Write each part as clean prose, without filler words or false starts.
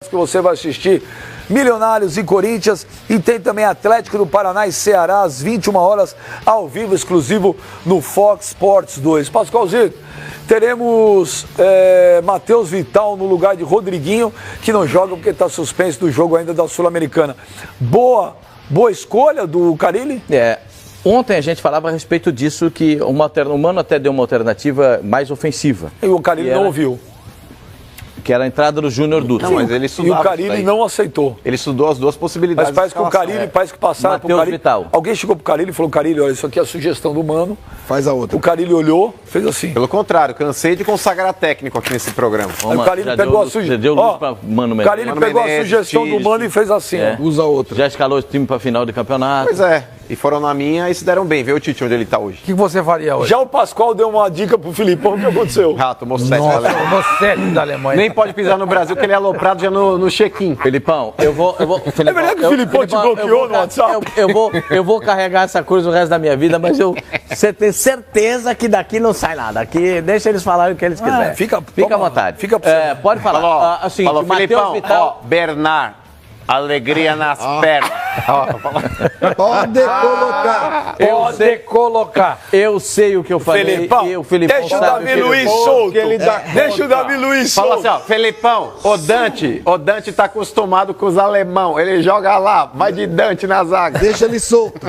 que você vai assistir Milionários e Corinthians, e tem também Atlético do Paraná e Ceará às 21 horas, ao vivo, exclusivo no Fox Sports 2. Pascoalzito, teremos Matheus Vital no lugar de Rodriguinho, que não joga porque está suspenso do jogo ainda da Sul-Americana. Boa escolha do Carille? Ontem a gente falava a respeito disso, que o Mano até deu uma alternativa mais ofensiva. E o Carille não ouviu. Que era a entrada do Júnior Dutra. Não, mas ele estudava. E o Carille não aceitou. Ele estudou as duas possibilidades. Mas parece que o Carille, parece que passaram pro Carille. Vital. Alguém chegou pro Carille e falou: Carille, olha, isso aqui é a sugestão do Mano. Faz a outra. O Carille olhou, fez assim. Pelo contrário, cansei de consagrar técnico aqui nesse programa. O Carille pegou a sugestão. O Carille pegou a sugestão do Mano e fez assim. Usa outra. Já escalou o time pra final de campeonato. Pois é. E foram na minha e se deram bem. Vê o Tite onde ele tá hoje. O que você faria hoje? Já o Pascoal deu uma dica pro Filipão. O que aconteceu? Tomou 7 da Alemanha. Tomou 7 da Alemanha. Nem pode pisar no Brasil, que ele é aloprado já no check-in. Filipão, eu vou Filipão, é verdade que o Filipão te bloqueou no WhatsApp? Eu vou carregar essa cruz o resto da minha vida, mas você tem certeza que daqui não sai nada. Aqui, deixa eles falarem o que eles quiserem. Fica à vontade. Pode falar. Falou, Filipão, Vital. Bernard, alegria nas pernas. Pode colocar. Eu sei o que eu falei. Filipão, Filipão deixa o Davi Luiz solto. Deixa o Davi Luiz solto. Fala assim, ó, Felipão, o Dante tá acostumado com os alemão. Ele joga lá, vai de Dante na zaga. Deixa ele solto.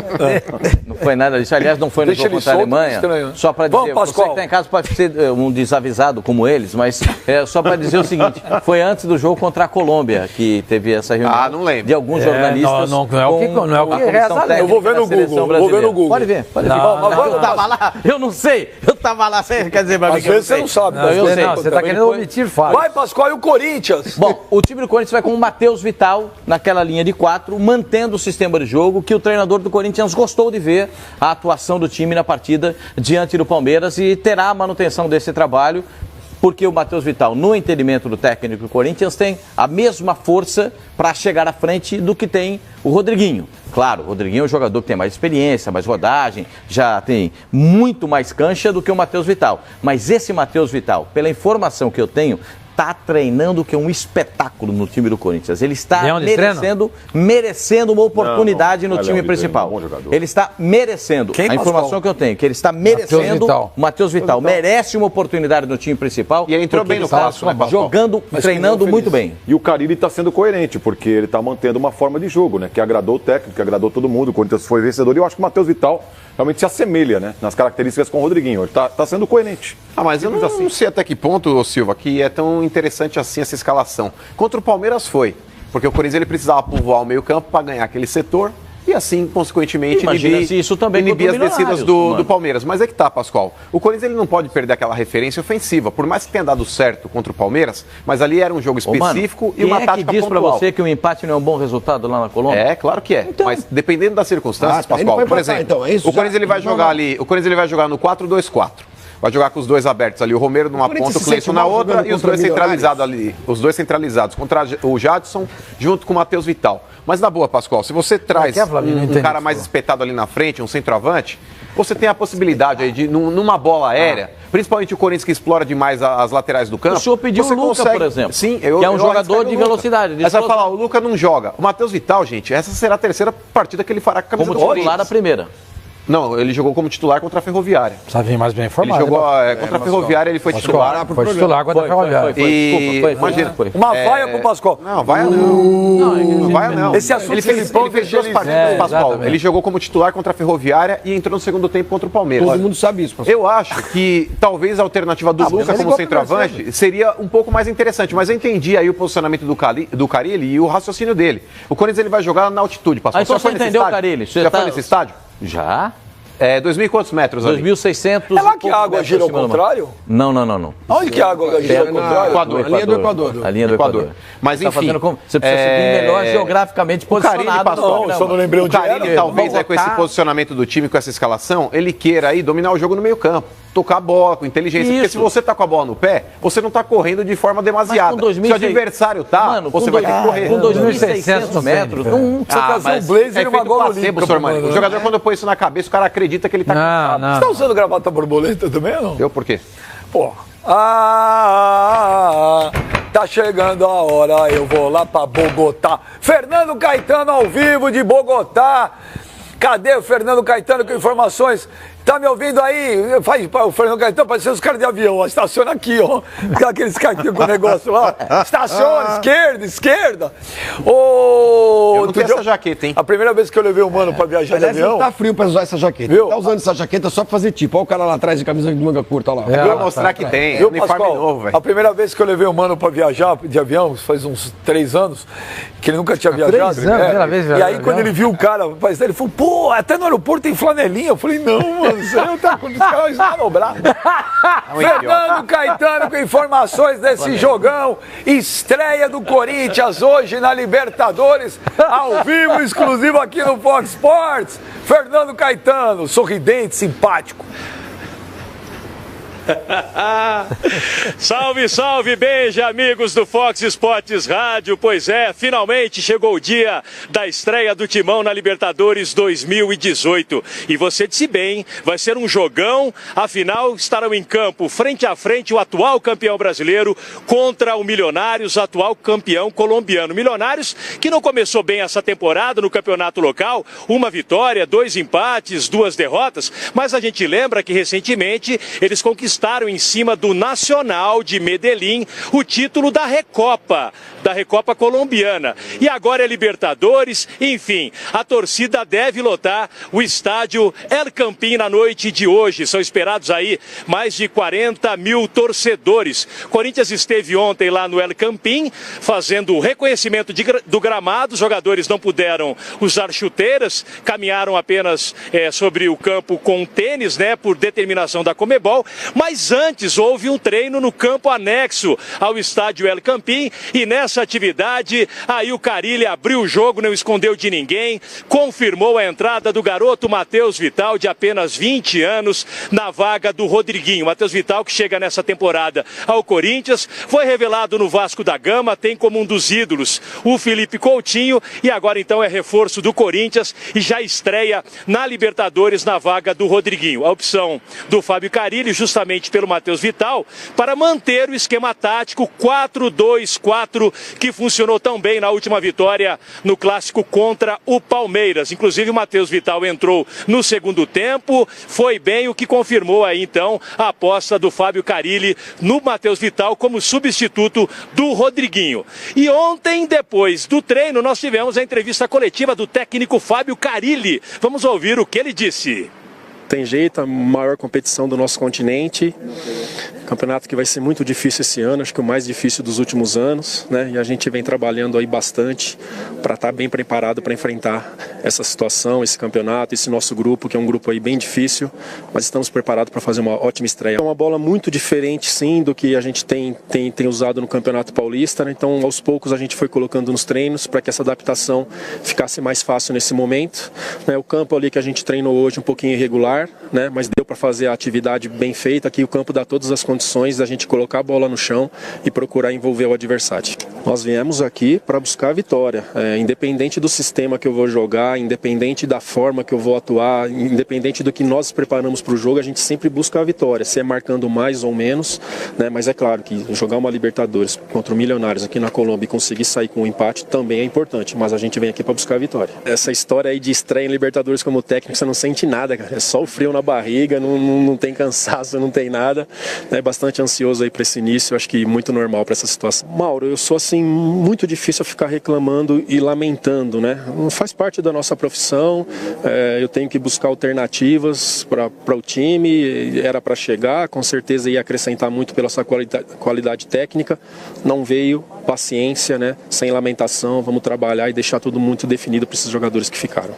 Não foi nada disso. Aliás, não foi no jogo contra a Alemanha. Estranho. Só para dizer, você que está em casa pode ser um desavisado como eles, mas só para dizer o seguinte, foi antes do jogo contra a Colômbia que teve essa reunião não lembro. De alguns jornalistas. Não é o que reza. Eu vou ver no Google. Pode ver. Eu tava lá. Eu não sei. Eu tava lá. Você quer dizer pra mim que você não sabe. Eu sei. Você tá querendo omitir fatos. Vai, Pascoal, e o Corinthians? Bom, o time do Corinthians vai com o Matheus Vital naquela linha de 4, mantendo o sistema de jogo que o treinador do Corinthians gostou de ver a atuação do time na partida diante do Palmeiras, e terá a manutenção desse trabalho, porque o Matheus Vital, no entendimento do técnico do Corinthians, tem a mesma força para chegar à frente do que tem o Rodriguinho. Claro, o Rodriguinho é um jogador que tem mais experiência, mais rodagem, já tem muito mais cancha do que o Matheus Vital. Mas esse Matheus Vital, pela informação que eu tenho, está treinando que é um espetáculo no time do Corinthians. Ele está merecendo uma oportunidade no time principal. Ele está merecendo. A informação que eu tenho, que ele está merecendo. Matheus Vital merece uma oportunidade no time principal. E ele entrou bem no clássico, né, jogando, treinando muito bem. E o Carille está sendo coerente, porque ele está mantendo uma forma de jogo, né? Que agradou o técnico, que agradou todo mundo. O Corinthians foi vencedor. E eu acho que o Matheus Vital realmente se assemelha, né, nas características com o Rodriguinho. Ele está sendo coerente. Mas eu não sei até que ponto, Silva, que é tão interessante assim essa escalação. Contra o Palmeiras foi, porque o Corinthians ele precisava povoar o meio-campo para ganhar aquele setor e assim, consequentemente, inibir as descidas do Palmeiras. Mas é que tá, Pascoal. O Corinthians ele não pode perder aquela referência ofensiva, por mais que tenha dado certo contra o Palmeiras, mas ali era um jogo específico e uma tática pontual. Quem é que diz pra você que o empate não é um bom resultado lá na Colômbia? É, claro que é. Então, mas dependendo das circunstâncias, Pascoal, por exemplo, o Corinthians ele vai jogar ali, o Corinthians ele vai jogar no 4-2-4. Vai jogar com os dois abertos ali, o Romero numa ponta, o Cleison na outra e os dois centralizados ali. Os dois centralizados contra o Jadson, junto com o Matheus Vital. Mas na boa, Pascoal, se você traz um cara mais espetado ali na frente, um centroavante, você tem a possibilidade aí de, numa bola aérea, principalmente o Corinthians que explora demais as laterais do campo. O senhor pediu o Luca, por exemplo, sim, que é um jogador de velocidade. Mas vai falar, o Luca não joga. O Matheus Vital, gente, essa será a terceira partida que ele fará com a camisa do Corinthians. Como titular a primeira. Não, ele jogou como titular contra a Ferroviária. Precisa vir mais bem informado. Ele jogou contra a Ferroviária, ele foi titular. Foi titular contra a Ferroviária. Imagina. Uma vaia pro Pascoal. Não, vaia não. Vaia não. Esse assunto ele fez duas partidas, Pascoal. Ele jogou como titular contra a Ferroviária e entrou no segundo tempo contra o Palmeiras. Todo mundo sabe isso, Pascoal. Eu acho que talvez a alternativa do Luca como centroavante seria um pouco mais interessante, mas eu entendi aí o posicionamento do Carille e o raciocínio dele. O Corinthians ele vai jogar na altitude, Pascoal. Aí só você entendeu o Carille. Já foi nesse estádio? Já. 2.000 e quantos metros ali? 2.600. É lá que a água gira ao contrário? Não. Onde que a água gira ao contrário? A linha do Equador. A linha do Equador. Mas enfim. Você precisa ser melhor geograficamente posicionado. Só não lembrei onde era. O Carille, talvez, com esse posicionamento do time, com essa escalação, ele queira aí dominar o jogo no meio campo. Tocar a bola com inteligência. Porque se você tá com a bola no pé, você não tá correndo de forma demasiada. Se o adversário tá, você vai ter que correr. Com 2.600 metros, não precisa trazer um blazer e uma gola olímpica. O jogador, quando põe isso na cabeça, o cara acredita que ele tá cansado. Você tá usando gravata borboleta também ou não? Eu por quê? Pô. Tá chegando a hora, eu vou lá pra Bogotá. Fernando Caetano ao vivo de Bogotá. Cadê o Fernando Caetano com informações? Tá me ouvindo aí? Faz o Fernando Caetano, parece os caras de avião, ó. Estaciona aqui, ó. Aqueles cartinhos com o negócio lá. Estaciona, esquerda. Eu não tenho essa jaqueta, hein? A primeira vez que eu levei o mano pra viajar de avião... Não tá frio pra usar essa jaqueta. Viu? Tá usando essa jaqueta só pra fazer tipo. Olha o cara lá atrás de camisa de manga curta, olha lá. Pra mostrar que tem. Viu, Uniforme Pascoal? novo, velho. A primeira vez que eu levei o mano pra viajar de avião, faz uns 3 anos, que ele nunca tinha viajado. 3 anos, primeira vez E aí, quando ele viu o cara, ele falou, pô, até no aeroporto tem flanelinha. Eu falei, não, mano, você não tá com os caras manobrados. Fernando Caetano com informações desse jogão. Estreia do Corinthians hoje na Libertadores, ao vivo, exclusivo aqui no Fox Sports. Fernando Caetano, sorridente, simpático. Salve, salve, beijo, amigos do Fox Sports Rádio. Pois é, finalmente chegou o dia da estreia do Timão na Libertadores 2018. E você disse bem, vai ser um jogão. Afinal, estarão em campo, frente a frente, o atual campeão brasileiro contra o Milionários, atual campeão colombiano. Milionários que não começou bem essa temporada no campeonato local. 1 vitória, 2 empates, 2 derrotas. Mas a gente lembra que recentemente eles conquistaram em cima do Nacional de Medellín o título da Recopa colombiana. E agora é Libertadores, enfim, a torcida deve lotar o estádio El Campín na noite de hoje. São esperados aí mais de 40 mil torcedores. Corinthians esteve ontem lá no El Campín fazendo o reconhecimento do gramado. Os jogadores não puderam usar chuteiras, caminharam apenas sobre o campo com tênis, né, por determinação da Conmebol. Mas antes houve um treino no campo anexo ao estádio El Campín e nessa atividade aí o Carille abriu o jogo, não escondeu de ninguém, confirmou a entrada do garoto Matheus Vital, de apenas 20 anos, na vaga do Rodriguinho. Matheus Vital, que chega nessa temporada ao Corinthians, foi revelado no Vasco da Gama, tem como um dos ídolos o Felipe Coutinho e agora então é reforço do Corinthians e já estreia na Libertadores na vaga do Rodriguinho. A opção do Fábio Carille, justamente pelo Matheus Vital, para manter o esquema tático 4-2-4 que funcionou tão bem na última vitória no clássico contra o Palmeiras. Inclusive o Matheus Vital entrou no segundo tempo, foi bem, o que confirmou aí então a aposta do Fábio Carille no Matheus Vital como substituto do Rodriguinho. E ontem, depois do treino, nós tivemos a entrevista coletiva do técnico Fábio Carille. Vamos ouvir o que ele disse. Tem jeito, a maior competição do nosso continente, campeonato que vai ser muito difícil esse ano, acho que o mais difícil dos últimos anos, né? E a gente vem trabalhando aí bastante para estar bem preparado para enfrentar essa situação, esse campeonato, esse nosso grupo, que é um grupo aí bem difícil, mas estamos preparados para fazer uma ótima estreia. É uma bola muito diferente, sim, do que a gente tem usado no Campeonato Paulista, né? Então, aos poucos a gente foi colocando nos treinos para que essa adaptação ficasse mais fácil nesse momento, né? O campo ali que a gente treinou hoje um pouquinho irregular, né? Mas deu para fazer a atividade bem feita. Aqui o campo dá todas as condições da gente colocar a bola no chão e procurar envolver o adversário. Nós viemos aqui para buscar a vitória, independente do sistema que eu vou jogar, independente da forma que eu vou atuar, independente do que nós preparamos para o jogo, a gente sempre busca a vitória, se é marcando mais ou menos, né? Mas é claro que jogar uma Libertadores contra o Milionários aqui na Colômbia e conseguir sair com um empate também é importante, mas a gente vem aqui para buscar a vitória. Essa história aí de estreia em Libertadores como técnico, você não sente nada, cara, é só o frio na barriga, não tem cansaço, não tem nada, é bastante ansioso aí para esse início, acho que muito normal para essa situação. Mauro, eu sou assim, muito difícil ficar reclamando e lamentando, né? Não faz parte da nossa profissão, eu tenho que buscar alternativas para o time, era para chegar, com certeza ia acrescentar muito pela sua qualidade técnica, não veio, paciência, né? Sem lamentação, vamos trabalhar e deixar tudo muito definido para esses jogadores que ficaram.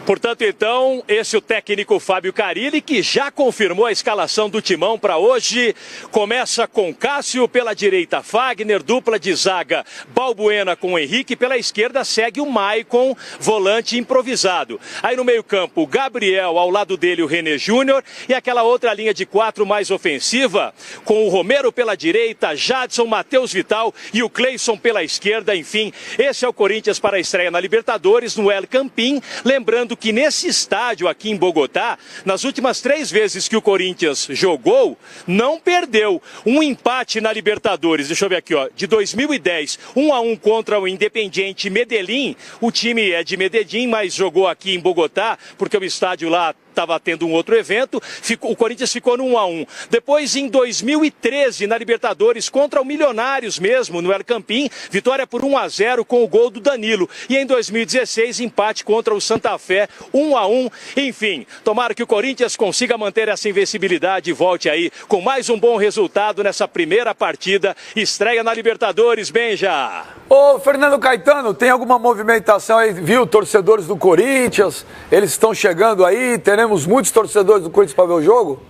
Portanto, então, esse é o técnico Fábio Carille, que já confirmou a escalação do Timão para hoje. Começa com Cássio, pela direita Fagner, dupla de zaga Balbuena com o Henrique, pela esquerda segue o Maicon, volante improvisado. Aí no meio-campo, Gabriel, ao lado dele o René Júnior, e aquela outra linha de 4 mais ofensiva, com o Romero pela direita, Jadson, Matheus Vital e o Cleison pela esquerda. Enfim, esse é o Corinthians para a estreia na Libertadores, no El Campín. Lembrando que nesse estádio aqui em Bogotá, nas últimas 3 vezes que o Corinthians jogou, não perdeu. Um empate na Libertadores, deixa eu ver aqui, ó, de 2010, 1-1 contra o Independiente Medellín. O time é de Medellín, mas jogou aqui em Bogotá, porque o estádio lá estava tendo um outro evento, o Corinthians ficou no 1-1. Depois, em 2013, na Libertadores, contra o Milionários mesmo, no El Campín, vitória por 1-0 com o gol do Danilo. E em 2016, empate contra o Santa Fé, 1-1. Enfim, tomara que o Corinthians consiga manter essa invencibilidade e volte aí com mais um bom resultado nessa primeira partida. Estreia na Libertadores, Benja. Ô, Fernando Caetano, tem alguma movimentação aí, viu? Torcedores do Corinthians, eles estão chegando aí, teremos muitos torcedores do Corinthians para ver o jogo?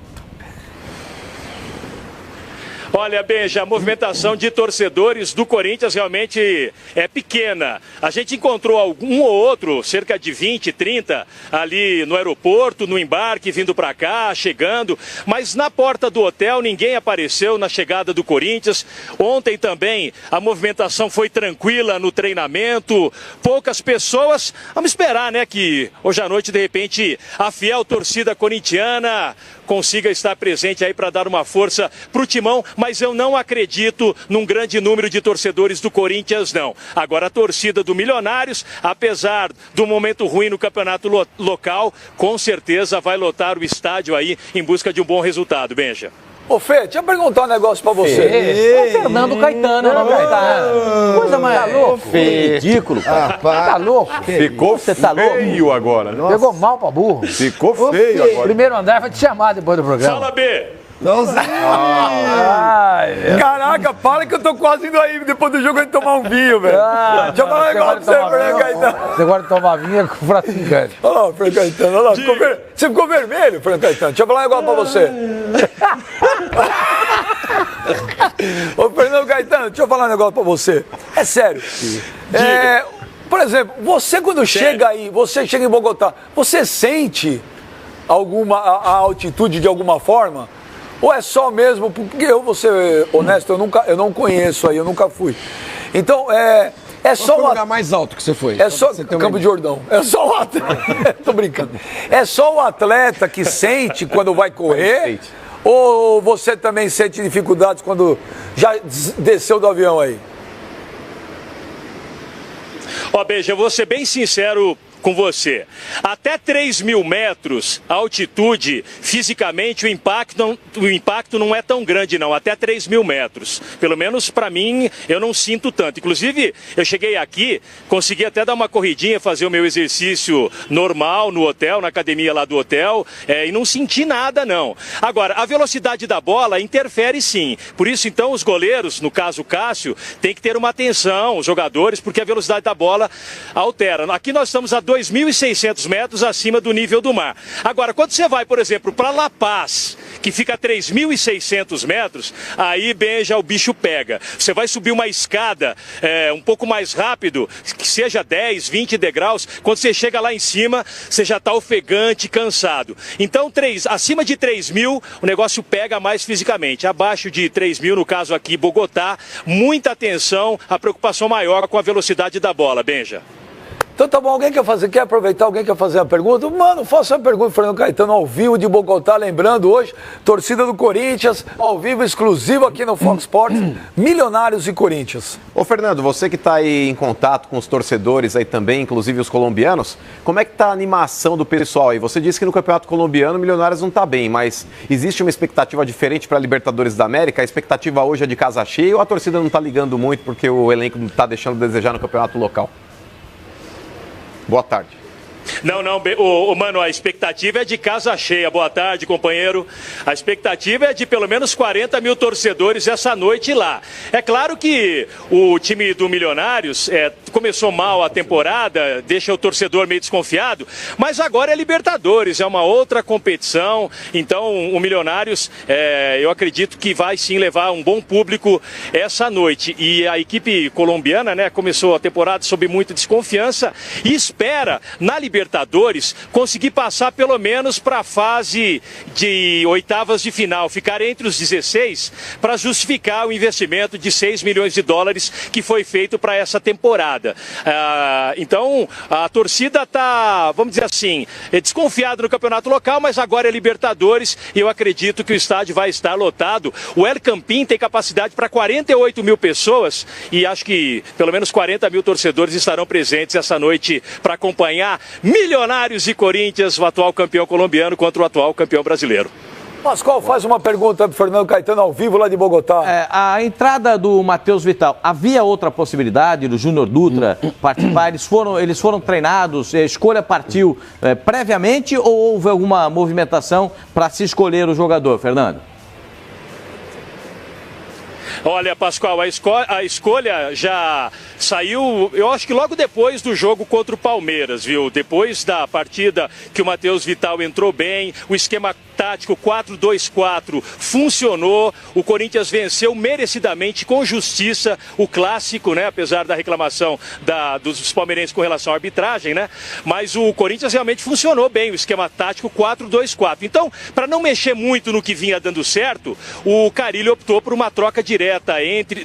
Olha, Benja, a movimentação de torcedores do Corinthians realmente é pequena. A gente encontrou um ou outro, cerca de 20, 30, ali no aeroporto, no embarque, vindo para cá, chegando. Mas na porta do hotel ninguém apareceu na chegada do Corinthians. Ontem também a movimentação foi tranquila no treinamento. Poucas pessoas. Vamos esperar, né, que hoje à noite, de repente, a fiel torcida corintiana consiga estar presente aí para dar uma força para o Timão, mas eu não acredito num grande número de torcedores do Corinthians, não. Agora, a torcida do Milionários, apesar do momento ruim no campeonato local, com certeza vai lotar o estádio aí em busca de um bom resultado, Benja. Ô, Fê, deixa eu perguntar um negócio pra você. É o Fernando Caetano, não é? Coisa mais... Tá louco? Ridículo, cara. Tá louco? Ficou Você tá feio agora. Pegou mal pra burro. Ficou feio agora. Primeiro André vai te chamar depois do programa. Fala, B! Nossa. Caraca, para que eu tô quase indo aí depois do jogo a gente tomar um vinho, velho. Deixa eu falar um negócio pra você, Fernando Caetano. Você gosta de tomar vinho com prato gigante. Olha lá, Fernando Caetano, olha lá. Você ficou vermelho, Fernando Caetano. Deixa eu falar um negócio pra você. Ô, Fernando Caetano, deixa eu falar um negócio pra você. É sério. Por exemplo, você quando chega aí, você chega em Bogotá, você sente a altitude de alguma forma? Ou é só mesmo, porque eu vou ser honesto, eu não conheço aí, eu nunca fui. Então, é só o lugar mais alto que você foi? É só Campo de Jordão. É só o atleta. Tô brincando. É só o atleta que sente quando vai correr? Ou você também sente dificuldades quando já desceu do avião aí? Ó, Beija, eu vou ser bem sincero com você. Até 3.000 metros, a altitude, fisicamente, o impacto não é tão grande, não. Até 3.000 metros. Pelo menos para mim, eu não sinto tanto. Inclusive, eu cheguei aqui, consegui até dar uma corridinha, fazer o meu exercício normal no hotel, na academia lá do hotel, e não senti nada, não. Agora, a velocidade da bola interfere sim. Por isso, então, os goleiros, no caso o Cássio, tem que ter uma atenção, os jogadores, porque a velocidade da bola altera. Aqui nós estamos a 2.600 metros acima do nível do mar. Agora, quando você vai, por exemplo, para La Paz, que fica a 3.600 metros, aí, Benja, o bicho pega. Você vai subir uma escada um pouco mais rápido, que seja 10, 20 degraus, quando você chega lá em cima, você já está ofegante, cansado. Então, acima de 3.000, o negócio pega mais fisicamente. Abaixo de 3.000, no caso aqui, Bogotá, muita atenção, a preocupação maior com a velocidade da bola, Benja. Então tá bom, quer aproveitar, alguém quer fazer uma pergunta? Mano, faça uma pergunta, Fernando Caetano, ao vivo de Bogotá, lembrando hoje, torcida do Corinthians, ao vivo, exclusivo aqui no Fox Sports, Milionários e Corinthians. Ô Fernando, você que está aí em contato com os torcedores aí também, inclusive os colombianos, como é que tá a animação do pessoal aí? Você disse que no Campeonato Colombiano o Milionários não tá bem, mas existe uma expectativa diferente para a Libertadores da América? A expectativa hoje é de casa cheia ou a torcida não tá ligando muito porque o elenco não tá deixando a desejar no campeonato local? Boa tarde. Não, mano, a expectativa é de casa cheia. Boa tarde, companheiro. A expectativa é de pelo menos 40 mil torcedores essa noite lá. É claro que o time do Milionários começou mal a temporada, deixa o torcedor meio desconfiado, mas agora é Libertadores, é uma outra competição. Então, o Milionários, eu acredito que vai sim levar um bom público essa noite. E a equipe colombiana, né, começou a temporada sob muita desconfiança e espera, na Libertadores, conseguir passar pelo menos para a fase de oitavas de final, ficar entre os 16 para justificar o investimento de 6 milhões de dólares que foi feito para essa temporada. temporada. Então, a torcida está, vamos dizer assim, desconfiada no campeonato local, mas agora é Libertadores e eu acredito que o estádio vai estar lotado. O El Campín tem capacidade para 48 mil pessoas e acho que pelo menos 40 mil torcedores estarão presentes essa noite para acompanhar Milionários e Corinthians, o atual campeão colombiano contra o atual campeão brasileiro. Pascoal, faz uma pergunta para o Fernando Caetano ao vivo lá de Bogotá. A entrada do Matheus Vital, havia outra possibilidade do Júnior Dutra participar? Eles foram treinados, a escolha partiu previamente ou houve alguma movimentação para se escolher o jogador, Fernando? Olha, Pascoal, a escolha já saiu, eu acho que logo depois do jogo contra o Palmeiras, viu? Depois da partida que o Matheus Vital entrou bem, o esquema tático 4-2-4 funcionou, o Corinthians venceu merecidamente, com justiça, o clássico, né? Apesar da reclamação dos palmeirenses com relação à arbitragem, né? Mas o Corinthians realmente funcionou bem, o esquema tático 4-2-4. Então, para não mexer muito no que vinha dando certo, o Carille optou por uma troca direta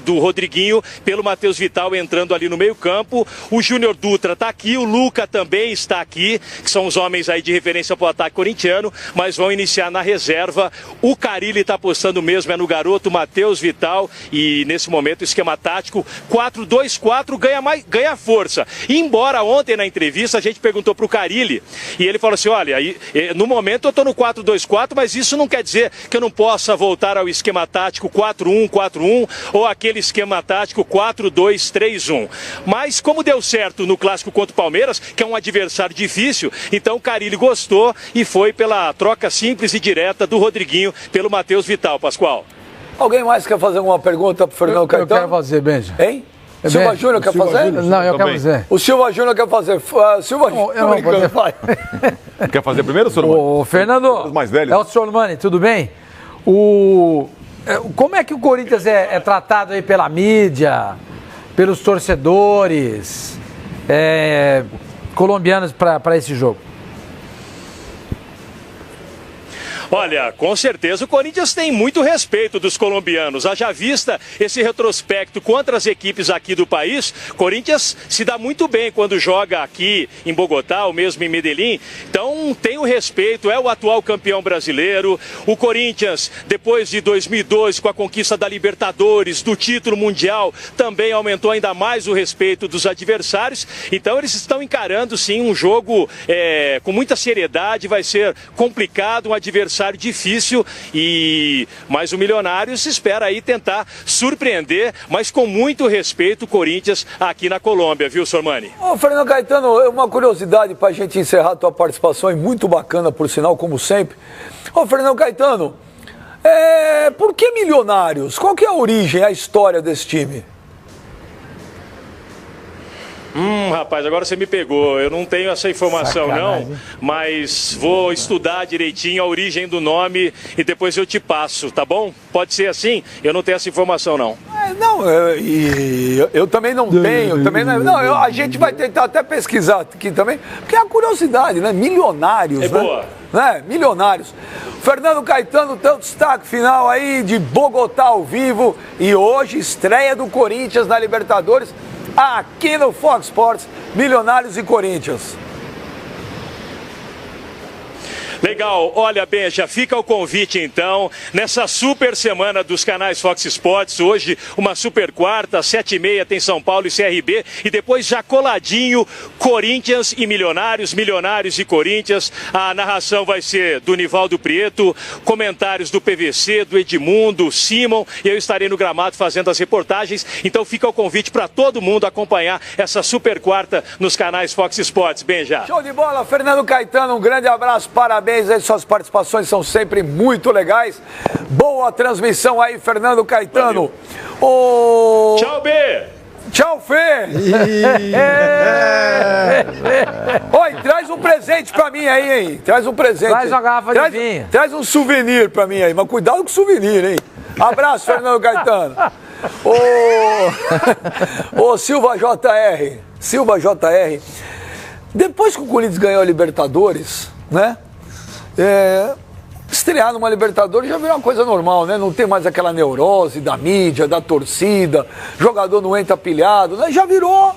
do Rodriguinho pelo Matheus Vital entrando ali no meio campo. O Júnior Dutra está aqui, o Luca também está aqui, que são os homens aí de referência para o ataque corintiano, mas vão iniciar na reserva. O Carille está apostando mesmo no garoto Matheus Vital e nesse momento o esquema tático 4-2-4 ganha força. E embora ontem na entrevista a gente perguntou para o Carille e ele falou assim, olha, no momento eu estou no 4-2-4, mas isso não quer dizer que eu não possa voltar ao esquema tático 4-1-4-1 ou aquele esquema tático 4-2-3-1. Mas como deu certo no clássico contra o Palmeiras, que é um adversário difícil, então o Carille gostou e foi pela troca simples e direta do Rodriguinho pelo Matheus Vital, Pascoal. Alguém mais quer fazer alguma pergunta para o Fernando Caetano? Eu quero fazer, Benja. Hein? O Silva Júnior quer fazer? Não, eu quero fazer. O Silva Júnior quer fazer. Silva Júnior, eu não vou poder. Quer fazer primeiro, Sormani? Ô, Fernando, os mais velhos. é o Sormani, tudo bem? Como é que o Corinthians é tratado aí pela mídia, pelos torcedores colombianos para esse jogo? Olha, com certeza o Corinthians tem muito respeito dos colombianos. Haja vista esse retrospecto contra as equipes aqui do país, Corinthians se dá muito bem quando joga aqui em Bogotá, ou mesmo em Medellín. Então tem o respeito, é o atual campeão brasileiro. O Corinthians, depois de 2012, com a conquista da Libertadores, do título mundial, também aumentou ainda mais o respeito dos adversários. Então eles estão encarando sim um jogo com muita seriedade, vai ser complicado, um adversário difícil, mas o Milionários espera aí tentar surpreender, mas com muito respeito o Corinthians aqui na Colômbia, viu, Sormani? Ô, Fernando Caetano, uma curiosidade para a gente encerrar a tua participação, e muito bacana, por sinal, como sempre. Ô, Fernando Caetano, por que Milionários? Qual que é a origem, a história desse time? Rapaz, agora você me pegou. Eu não tenho essa informação, não, mas vou estudar direitinho a origem do nome e depois eu te passo, tá bom? Pode ser assim? Eu não tenho essa informação, não. Eu também não tenho. A gente vai tentar até pesquisar aqui também, porque é a curiosidade, né? Milionários, né? Boa. Milionários. Fernando Caetano, teu destaque final aí de Bogotá ao vivo e hoje estreia do Corinthians na Libertadores aqui no Fox Sports, Milionários e Corinthians. Legal, olha, Benja, fica o convite então, nessa super semana dos canais Fox Sports, hoje uma super quarta, 7h30 tem São Paulo e CRB, e depois já coladinho, Corinthians e Milionários, Milionários e Corinthians, a narração vai ser do Nivaldo Prieto, comentários do PVC, do Edmundo, Simon, e eu estarei no gramado fazendo as reportagens, então fica o convite para todo mundo acompanhar essa super quarta nos canais Fox Sports, Benja. Show de bola, Fernando Caetano, um grande abraço, parabéns. Suas participações são sempre muito legais. Boa transmissão aí, Fernando Caetano. Tchau, B! Tchau, Fê! Oi, traz um presente pra mim aí, hein? Traz um presente. Traz uma garrafa de vinho. Traz um souvenir pra mim aí, mas cuidado com o souvenir, hein? Abraço, Fernando Caetano. Ô, Silva JR. Silva JR. Depois que o Corinthians ganhou a Libertadores, né? Estrear numa Libertadores já virou uma coisa normal, né? Não tem mais aquela neurose da mídia, da torcida, jogador não entra pilhado, né? Já virou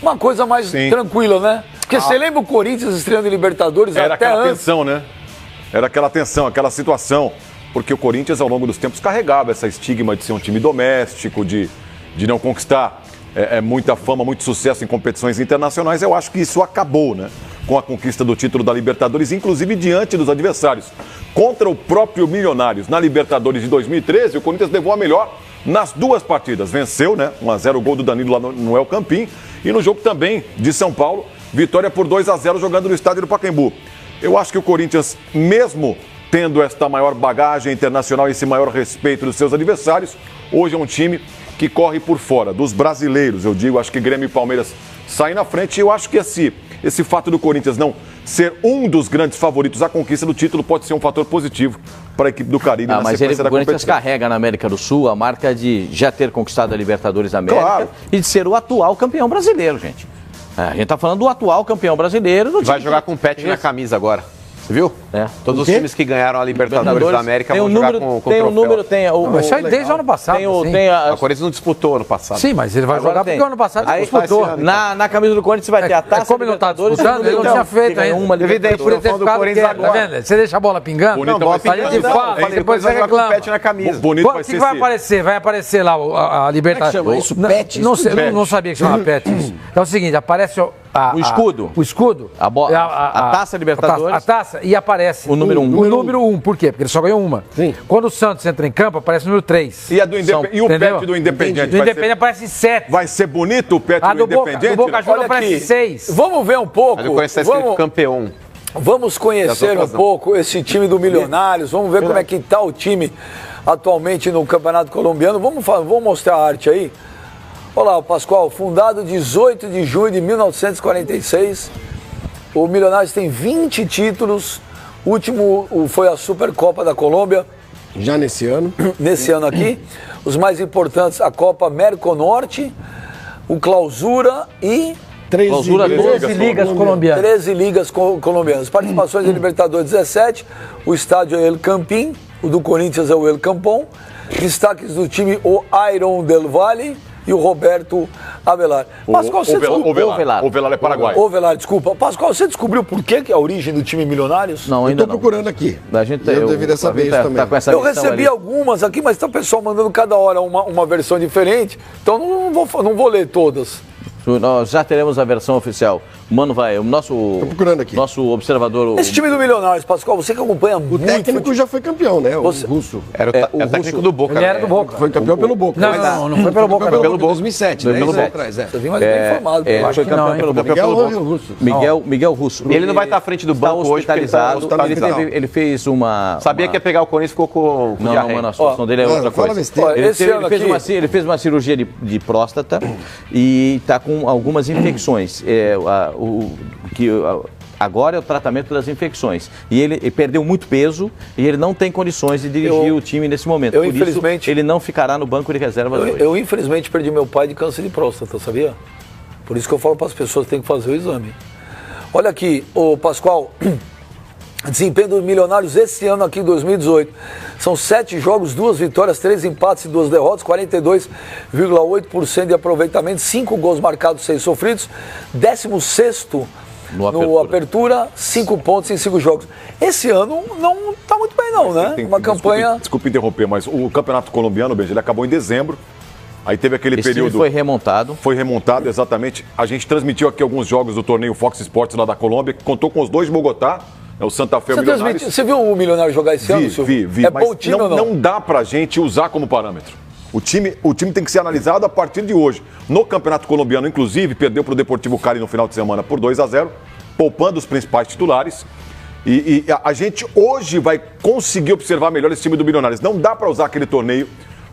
uma coisa mais tranquila, né? Porque você lembra o Corinthians estreando em Libertadores Era até aquela antes? tensão, né? Era aquela tensão, aquela situação. Porque o Corinthians, ao longo dos tempos, carregava essa estigma de ser um time doméstico, de não conquistar muita fama, muito sucesso em competições internacionais. Eu acho que isso acabou, né? Com a conquista do título da Libertadores, inclusive diante dos adversários. Contra o próprio Milionários, na Libertadores de 2013, o Corinthians levou a melhor nas duas partidas. Venceu, né? 1-0 o gol do Danilo lá no El Campín. E no jogo também de São Paulo, vitória por 2-0 jogando no estádio do Pacaembu. Eu acho que o Corinthians, mesmo tendo esta maior bagagem internacional e esse maior respeito dos seus adversários, hoje é um time que corre por fora. Dos brasileiros, eu digo, acho que Grêmio e Palmeiras saem na frente. E eu acho que esse fato do Corinthians não ser um dos grandes favoritos à conquista do título pode ser um fator positivo para a equipe do Caribe na sequência da competição. O Corinthians carrega na América do Sul a marca de já ter conquistado a Libertadores da América e de ser o atual campeão brasileiro, gente. A gente está falando do atual campeão brasileiro. Vai jogar com o Pet na camisa agora. Você viu? Todos os times que ganharam a Libertadores da América vão jogar com o troféu. Mas isso aí desde o ano passado. O Corinthians não disputou ano passado. Sim, mas ele vai jogar porque o ano passado ele disputou. Na camisa do Corinthians vai ter a taça como ele não está disputando, ele não tinha feito ainda. Evidente, por ter ficado quieto, tá vendo? Você deixa a bola pingando, a gente fala, depois você reclama. Pet na camisa. O que vai aparecer? Vai aparecer lá a Libertadores. Chama isso Pet? Não sabia que chamava Pet. Então é o seguinte, aparece o escudo. O escudo. A taça Libertadores. A taça e aparece o número 1. O número 1, por quê? Porque ele só ganhou uma. Sim. Quando o Santos entra em campo, aparece o número 3. E o Pet do Independente? Do Independente aparece 7. Vai ser bonito o Pet do Independente? Do Boca Juniors aparece 6. Vamos ver um pouco. Mas o Corinthians está escrito campeão. Vamos conhecer um pouco esse time do Milionários. Vamos ver como é que está o time atualmente no Campeonato Colombiano. Vamos mostrar a arte aí. Olá, Pascoal, fundado 18 de junho de 1946, o Milionários tem 20 títulos, o último foi a Supercopa da Colômbia. Já nesse ano? Nesse ano aqui, os mais importantes, a Copa Merconorte, o Clausura e... 13 ligas colombianas. 13 ligas colombianas. Participações da Libertadores 17, o estádio é El Campín, o do Corinthians é o El Campón, destaques do time o Iron del Valle, e o Roberto Avelar. Pascoal, você descobriu... Ovelar é paraguaio. Ovelar, desculpa. Pascoal, você descobriu por que é a origem do time Milionários? Não, ainda não. Eu tô procurando aqui. Eu deveria saber isso também. Eu recebi algumas aqui, mas tá o pessoal mandando cada hora uma versão diferente, então não vou ler todas. Nós já teremos a versão oficial. Mano, o nosso observador... Esse time do Milionários, Pascoal, você que acompanha muito... O técnico já foi campeão, né? O russo. Era o técnico do Boca. Ele era do Boca. Foi campeão pelo Boca. Não foi pelo Boca. Foi pelo Boca. 2007, né? Pelo Boca. Você viu mais bem informado. Foi campeão pelo Boca. Miguel Russo. Ele não vai estar à frente do banco hoje, hospitalizado. Ele fez uma... Sabia que ia pegar o Corinthians e ficou com Não, a situação dele é outra coisa. Ele fez uma cirurgia de próstata e está com algumas infecções. Agora é o tratamento das infecções. E ele perdeu muito peso e ele não tem condições de dirigir o time nesse momento. Por isso, ele não ficará no banco de reserva hoje. Eu, infelizmente, perdi meu pai de câncer de próstata, sabia? Por isso que eu falo para as pessoas que tem que fazer o exame. Olha aqui, o Pascoal, desempenho dos Milionários esse ano aqui, 2018. São 7 jogos, 2 vitórias, 3 empates e 2 derrotas, 42,8% de aproveitamento, 5 gols marcados, 6 sofridos, 16º no Apertura, 5 pontos em 5 jogos. Esse ano não está muito bem não, né? Uma campanha... Desculpe interromper, mas o Campeonato Colombiano, Benji, ele acabou em dezembro. Aí teve aquele período... Time foi remontado. Foi remontado, exatamente. A gente transmitiu aqui alguns jogos do torneio Fox Sports lá da Colômbia, que contou com os 2 de Bogotá. É o Santa Fe e o Milionários. Você viu o Milionário jogar esse ano, Silvio? Vi. É bom time ou não? Não dá pra gente usar como parâmetro. O time tem que ser analisado a partir de hoje. No Campeonato Colombiano, inclusive, perdeu para o Deportivo Cali no final de semana por 2-0, poupando os principais titulares. E a gente hoje vai conseguir observar melhor esse time do Milionários. Não dá para usar aquele torneio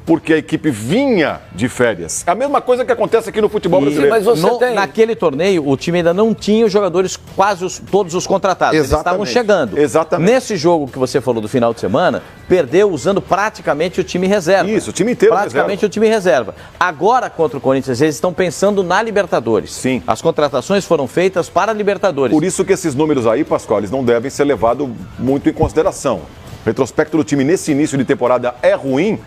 porque a equipe vinha de férias. É a mesma coisa que acontece aqui no futebol brasileiro. Mas naquele torneio, o time ainda não tinha os jogadores, todos os contratados. Eles estavam chegando. Exatamente. Nesse jogo que você falou do final de semana, perdeu usando praticamente o time reserva. Isso, o time inteiro praticamente o time reserva. Agora, contra o Corinthians, eles estão pensando na Libertadores. Sim. As contratações foram feitas para a Libertadores. Por isso que esses números aí, Pascoal, eles não devem ser levados muito em consideração. O retrospecto do time nesse início de temporada é ruim,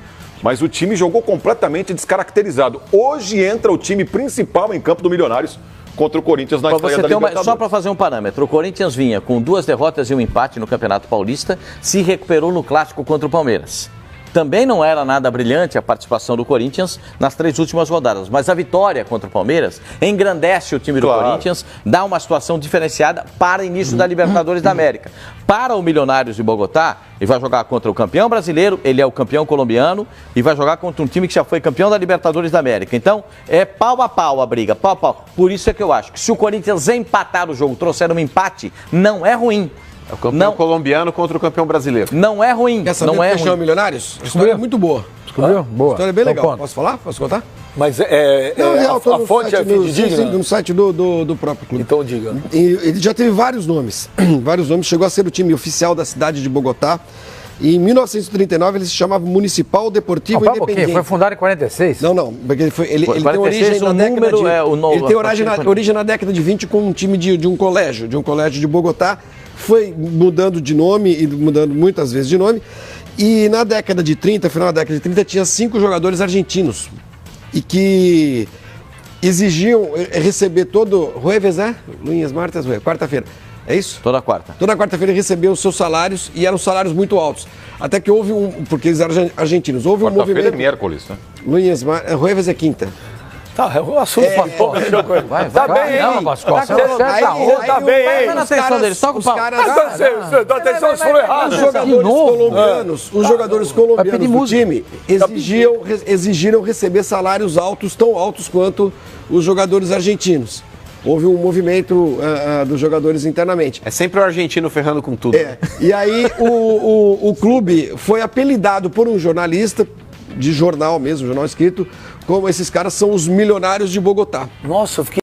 mas o time jogou completamente descaracterizado. Hoje entra o time principal em campo do Milionários contra o Corinthians na Pra estreia você da ter Libertadores. só para fazer um parâmetro, o Corinthians vinha com 2 derrotas e um empate no Campeonato Paulista, se recuperou no Clássico contra o Palmeiras. Também não era nada brilhante a participação do Corinthians nas 3 últimas rodadas, mas a vitória contra o Palmeiras engrandece o time do Corinthians, dá uma situação diferenciada para o início da Libertadores da América. Para o Milionários de Bogotá, ele vai jogar contra o campeão brasileiro, ele é o campeão colombiano e vai jogar contra um time que já foi campeão da Libertadores da América. Então, é pau a pau a briga, pau a pau. Por isso é que eu acho que se o Corinthians empatar o jogo, trouxer um empate, não é ruim. É o campeão colombiano contra o campeão brasileiro. Não é ruim. Quer saber não é ruim. Milionários? A história é muito boa. Descobriu? Boa. A história é bem legal. Então, Posso falar? Posso contar? Mas Não, a fonte é fidedigna? No site do próprio clube. Então diga. E ele já teve vários nomes. Vários nomes. Chegou a ser o time oficial da cidade de Bogotá. E em 1939 ele se chamava Municipal Deportivo Independiente. Foi fundado em 46? Não, porque ele tem 46, origem na década de... Ele tem origem na década de 20 com um time de um colégio de Bogotá. Foi mudando de nome e mudando muitas vezes de nome. E na década de 30, final da década de 30, tinha 5 jogadores argentinos. E que exigiam receber todo... Jueves, Lunes, martes, quarta-feira. É isso? Toda quarta. Toda quarta-feira recebiam os seus salários e eram salários muito altos. Até que houve porque eles eram argentinos, houve um movimento... Quarta-feira é miércoles, né? Lunes, Jueves é quinta. Tá, o assunto Pascoal. Tá bem, não, Pascoal. Tá bem, hein? Presta atenção deles, toca o pau. Dá atenção, você falou errado. Os jogadores colombianos do time exigiram receber salários altos, tão altos quanto os jogadores argentinos. Houve um movimento dos jogadores internamente. É sempre o argentino ferrando com tudo. E aí o clube foi apelidado por um jornalista, de jornal mesmo, jornal escrito, como esses caras são os milionários de Bogotá. Nossa, eu fiquei